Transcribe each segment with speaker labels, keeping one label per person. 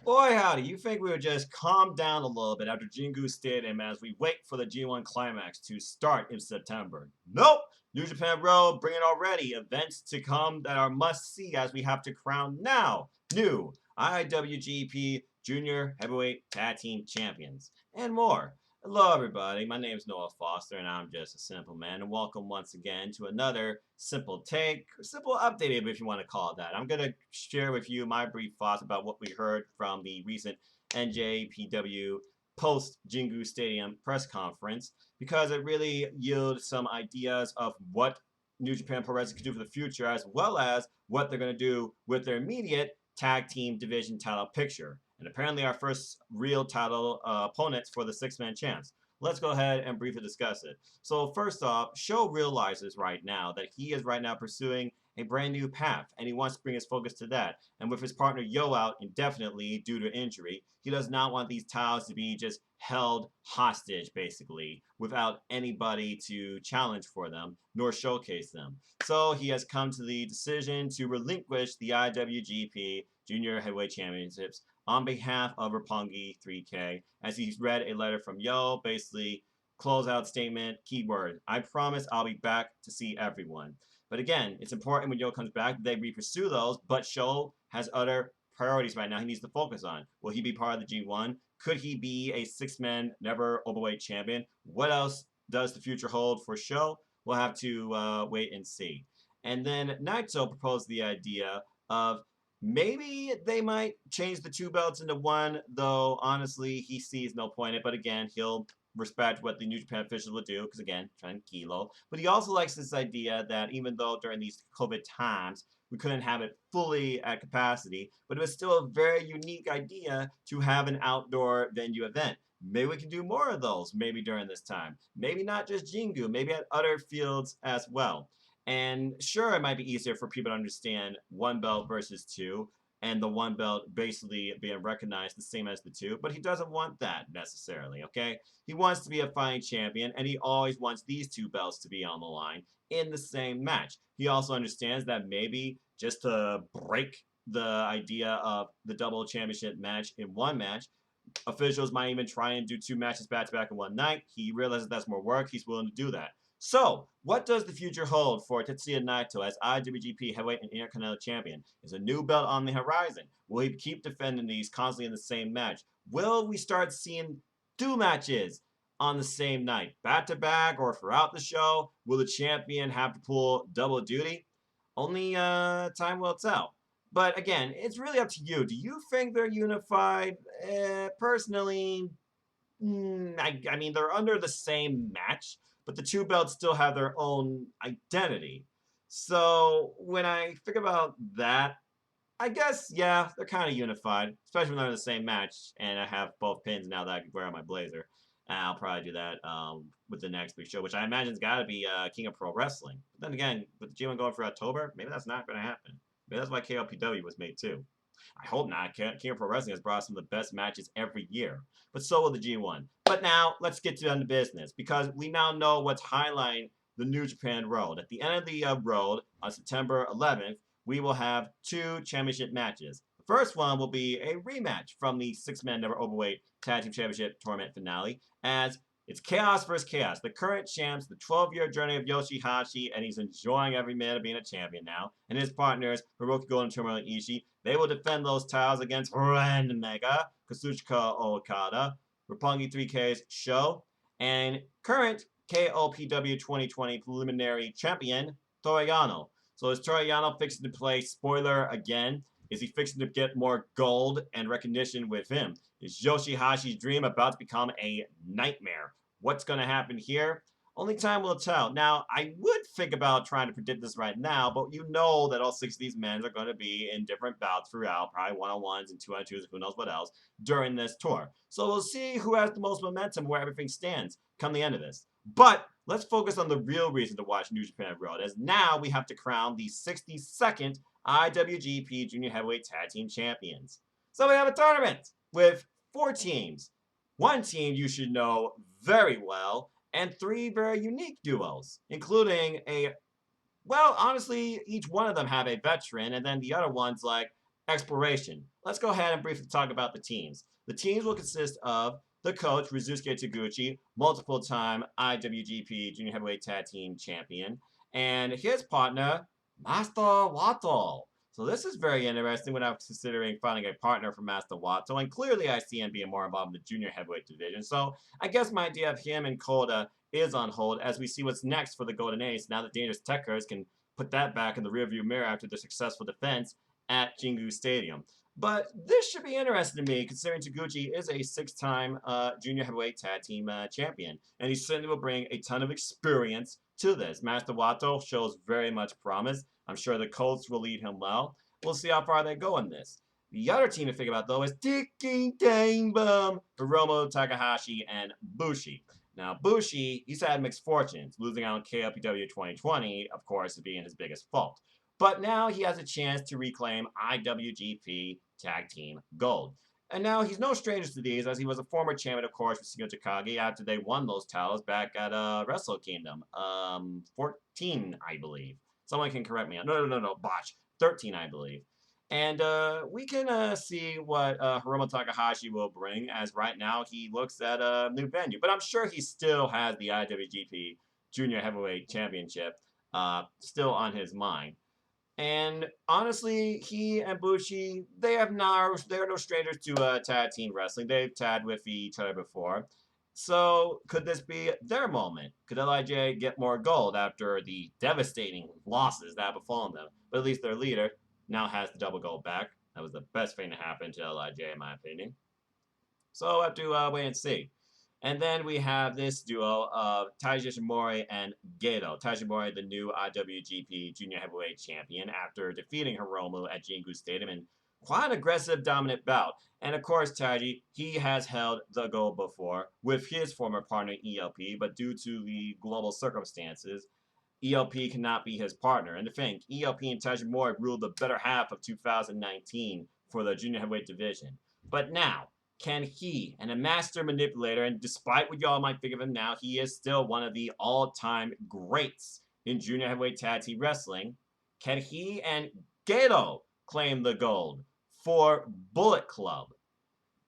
Speaker 1: Boy, howdy, you think we would just calm down a little bit after Jingu Stadium as we wait for the G1 Climax to start in September? Nope! New Japan Road, bring it already. Events to come that are must see as we have to crown now new IWGP Junior Heavyweight Tag Team Champions and more. Hello, everybody. My name is Noah Foster, and I'm just a simple man. And welcome once again to another simple take, simple update, if you want to call it that. I'm going to share with you my brief thoughts about what we heard from the recent NJPW post Jingu Stadium press conference because it really yielded some ideas of what New Japan Pro Wrestling could do for the future, as well as what they're going to do with their immediate tag team division title picture. And apparently, our first real title opponents for the six-man champs. Let's go ahead and briefly discuss it. So, first off, Sho realizes right now that he is right now pursuing a brand new path, and he wants to bring his focus to that. And with his partner Yo out indefinitely due to injury, he does not want these titles to be just held hostage, basically, without anybody to challenge for them nor showcase them. So he has come to the decision to relinquish the IWGP Junior Heavyweight Championships on behalf of Roppongi 3K, as he's read a letter from Yo, basically closeout statement, keyword, I promise I'll be back to see everyone. But again, it's important when Yo comes back, they pursue those, but Sho has other priorities right now he needs to focus on. Will he be part of the G1? Could he be a six-man, never overweight champion? What else does the future hold for Sho? We'll have to wait and see. And then Naito proposed the idea of maybe they might change the two belts into one, though honestly, he sees no point in it. But again, he'll respect what the New Japan officials will do, because again, tranquilo. But he also likes this idea that even though during these COVID times, we couldn't have it fully at capacity, but it was still a very unique idea to have an outdoor venue event. Maybe we can do more of those maybe during this time. Maybe not just Jingu, maybe at other fields as well. And sure, it might be easier for people to understand one belt versus two, and the one belt basically being recognized the same as the two, but he doesn't want that necessarily, okay? He wants to be a fighting champion, and he always wants these two belts to be on the line in the same match. He also understands that maybe just to break the idea of the double championship match in one match, officials might even try and do two matches back to back in one night. He realizes that's more work. He's willing to do that. So, what does the future hold for Tetsuya Naito as IWGP Heavyweight and Intercontinental Champion? Is a new belt on the horizon? Will he keep defending these constantly in the same match? Will we start seeing two matches on the same night, back to back or throughout the show? Will the champion have to pull double duty? Only time will tell. But again, it's really up to you. Do you think they're unified? Personally, I mean, they're under the same match, but the two belts still have their own identity. So when I think about that, I guess, yeah, they're kind of unified, especially when they're in the same match. And I have both pins now that I can wear on my blazer. And I'll probably do that with the next big show, which I imagine's got to be King of Pro Wrestling. But then again, with the G1 going for October, maybe that's not going to happen. Maybe that's why KLPW was made too. I hope not. King of Pro Wrestling has brought some of the best matches every year, but so will the G1. But now let's get to the business because we now know what's highlighting the New Japan Road. At the end of the road on September 11th, we will have two championship matches. The first one will be a rematch from the six-man never overweight tag team championship tournament finale, as it's Chaos versus Chaos. The current champs, the 12-year journey of Yoshihashi, and he's enjoying every minute of being a champion now. And his partners, Hiroki Goto and Tomohiro Ishii, they will defend those titles against Ren Mega, Kazuchika Okada, Roppongi 3K's Sho, and current KOPW 2020 preliminary champion, Toru Yano. So is Toru Yano fixing to play spoiler again? Is he fixing to get more gold and recognition with him? Is Yoshihashi's dream about to become a nightmare? What's going to happen here? Only time will tell. Now, I would think about trying to predict this right now, but you know that all six of these men are going to be in different bouts throughout, probably one-on-ones and two-on-twos, who knows what else, during this tour. So we'll see who has the most momentum, where everything stands come the end of this. But let's focus on the real reason to watch New Japan World, as now we have to crown the 62nd IWGP Junior Heavyweight Tag Team Champions. So we have a tournament with 4 teams. One team you should know very well, and 3 very unique duos, including well, honestly, each one of them have a veteran, and then the other ones like exploration. Let's go ahead and briefly talk about the teams. The teams will consist of the coach, Rizusuke Taguchi, multiple-time IWGP Junior Heavyweight Tag Team Champion, and his partner, Master Wato. So this is very interesting when I'm considering finding a partner for Master Wato, and clearly I see him being more involved in the junior heavyweight division. So I guess my idea of him and Koda is on hold as we see what's next for the Golden Ace. Now that Dangerous Techers can put that back in the rearview mirror after the successful defense at Jingu Stadium. But this should be interesting to me, considering Taguchi is a six-time junior heavyweight tag team champion, and he certainly will bring a ton of experience to this. Master Wato shows very much promise. I'm sure the Colts will lead him well. We'll see how far they go in this. The other team to think about, though, is Tiki Dang Bum, Hiromu, Takahashi, and Bushi. Now, Bushi, he's had mixed fortunes. Losing out on KLPW 2020, of course, being his biggest fault. But now he has a chance to reclaim IWGP Tag Team Gold. And now he's no stranger to these, as he was a former champion, of course, with Shingo Takagi after they won those titles back at Wrestle Kingdom. 14, I believe. Someone can correct me. No, botch. 13, I believe. And we can see what Hiromu Takahashi will bring, as right now he looks at a new venue. But I'm sure he still has the IWGP Junior Heavyweight Championship still on his mind. And honestly, he and Bushi, they're no strangers to tag team wrestling. They've tagged with each other before. So could this be their moment? Could LIJ get more gold after the devastating losses that have befallen them? But at least their leader now has the double gold back. That was the best thing to happen to LIJ, in my opinion. So we'll have to wait and see. And then we have this duo of Taiji Ishimori and Gedo. Taiji Ishimori, the new IWGP Junior Heavyweight Champion, after defeating Hiromu at Jingu Stadium in quite an aggressive, dominant bout. And of course, Taiji, he has held the gold before with his former partner ELP, but due to the global circumstances, ELP cannot be his partner. And to think, ELP and Taiji Ishimori ruled the better half of 2019 for the Junior Heavyweight division. But now, can he, and a master manipulator, and despite what y'all might think of him now, he is still one of the all-time greats in junior heavyweight tag team wrestling. Can he and Gedo claim the gold for Bullet Club?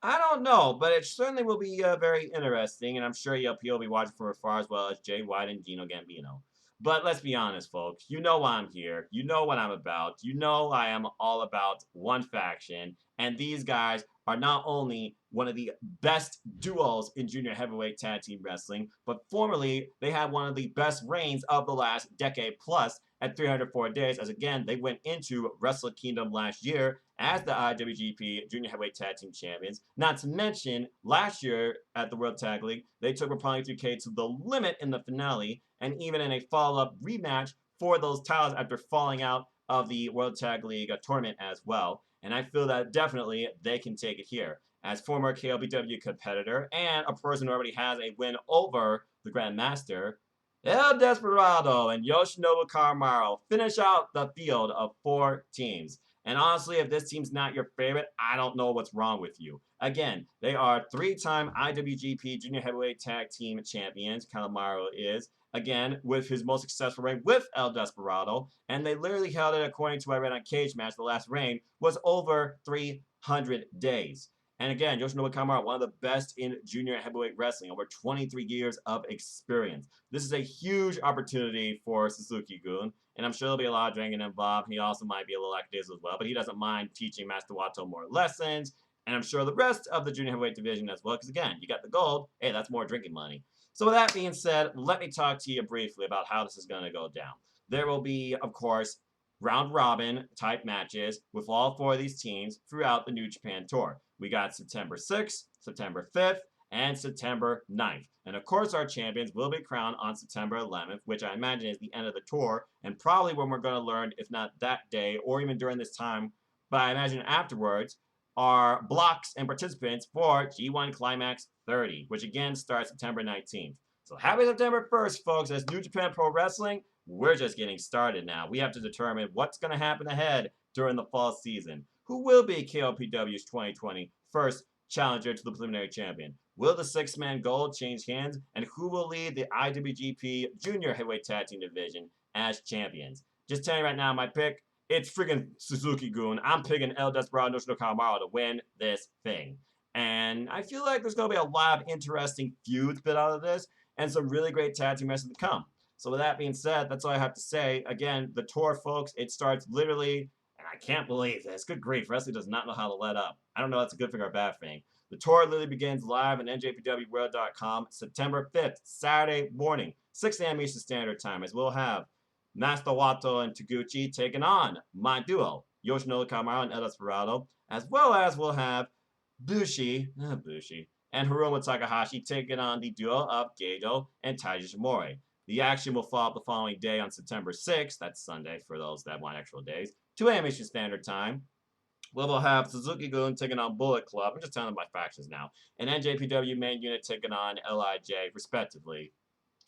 Speaker 1: I don't know, but it certainly will be very interesting, and I'm sure ELP will be watching from afar as well as Jay White and Gino Gambino. But let's be honest, folks. You know why I'm here. You know what I'm about. You know I am all about one faction, and these guys are not only one of the best duos in junior heavyweight tag team wrestling, but formerly they had one of the best reigns of the last decade plus at 304 days, as again, they went into Wrestle Kingdom last year as the IWGP Junior Heavyweight Tag Team Champions. Not to mention, last year at the World Tag League, they took Roppongi 3K to the limit in the finale, and even in a follow-up rematch for those titles after falling out of the World Tag League tournament as well. And I feel that definitely they can take it here. As former KLPW competitor and a person who already has a win over the Grand Master, El Desperado and Yoshinobu Kamaru finish out the field of 4 teams. And honestly, if this team's not your favorite, I don't know what's wrong with you. Again, they are 3-time IWGP Junior Heavyweight Tag Team Champions, Kamaru is. Again, with his most successful reign with El Desperado. And they literally held it, according to what I read on Cage Match, the last reign was over 300 days. And again, Yoshinobu Kamaru, one of the best in junior heavyweight wrestling, over 23 years of experience. This is a huge opportunity for Suzuki-gun, and I'm sure there'll be a lot of drinking involved. He also might be a little active as well, but he doesn't mind teaching Master Wato more lessons, and I'm sure the rest of the junior heavyweight division as well, because again, you got the gold, hey, that's more drinking money. So with that being said, let me talk to you briefly about how this is going to go down. There will be, of course, round-robin type matches with all 4 of these teams throughout the New Japan Tour. We got September 6th, September 5th, and September 9th. And of course, our champions will be crowned on September 11th, which I imagine is the end of the tour, and probably when we're going to learn, if not that day, or even during this time, but I imagine afterwards, are blocks and participants for G1 Climax 30, which again starts September 19th. So happy September 1st, folks. As New Japan Pro Wrestling, we're just getting started now. We have to determine what's going to happen ahead during the fall season. Who will be KLPW's 2020 first challenger to the preliminary champion? Will the 6-man gold change hands? And who will lead the IWGP Junior Heavyweight Tag Team Division as champions? Just telling you right now, my pick it's freaking Suzuki-gun. I'm picking El Desperado National Calamaro to win this thing. And I feel like there's going to be a lot of interesting feuds bit out of this and some really great tag team matches to come. So with that being said, that's all I have to say. Again, the tour, folks, it starts literally, and I can't believe this. Good grief, wrestling does not know how to let up. I don't know if that's a good thing or a bad thing. The tour literally begins live on NJPWWorld.com September 5th, Saturday morning, 6 a.m. Eastern Standard Time, as we'll have Master Wato and Taguchi taking on my duo, Yoshinori Kamaru and El Desperado, as well as we'll have Bushi, and Hiromu Takahashi taking on the duo of Gedo and Taiji Shimori. The action will follow up the following day on September 6th, that's Sunday for those that want actual days, 2 a.m. Eastern Standard Time. We'll have Suzuki-gun taking on Bullet Club. I'm just telling them my factions now. And NJPW main unit taking on LIJ, respectively.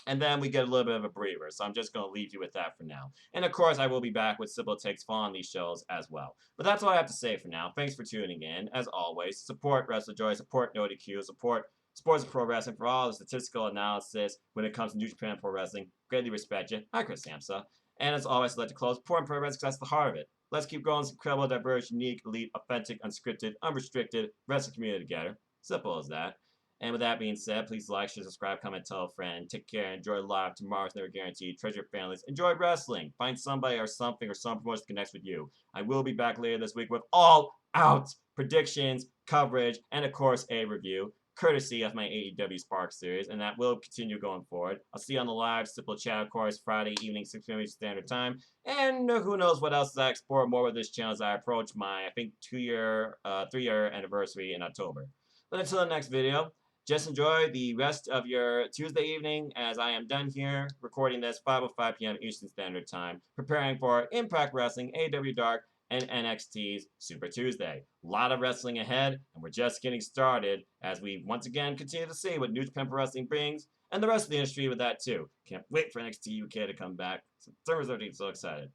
Speaker 1: And then we get a little bit of a breather, so I'm just going to leave you with that for now. And of course, I will be back with Sybil Takes Fall on these shows as well. But that's all I have to say for now. Thanks for tuning in. As always, support WrestleJoy, support NoDQ, support Sports Pro Wrestling for all the statistical analysis when it comes to New Japan Pro Wrestling. Greatly respect you. Hi, Chris Samsa. And as always, I'd like to close Important Pro Wrestling because that's the heart of it. Let's keep growing this incredible, diverse, unique, elite, authentic, unscripted, unrestricted wrestling community together. Simple as that. And with that being said, please like, share, subscribe, comment, tell a friend. Take care. Enjoy live. Tomorrow's never guaranteed. Treasure your families. Enjoy wrestling. Find somebody or something or some promotion that connects with you. I will be back later this week with all out predictions, coverage, and of course a review, courtesy of my AEW Spark series, and that will continue going forward. I'll see you on the live Simple Chat, of course, Friday evening, 6 p.m. Standard Time. And who knows what else I explore more with this channel as I approach my, I think, 3-year anniversary in October. But until the next video, just enjoy the rest of your Tuesday evening as I am done here recording this 5:05 p.m. Eastern Standard Time, preparing for Impact Wrestling, AEW Dark, and NXT's Super Tuesday. A lot of wrestling ahead, and we're just getting started as we once again continue to see what New Japan Pro Wrestling brings, and the rest of the industry with that too. Can't wait for NXT UK to come back. September 13th, so excited.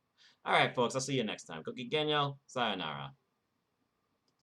Speaker 1: Alright, folks, I'll see you next time. Koki Genyo, sayonara.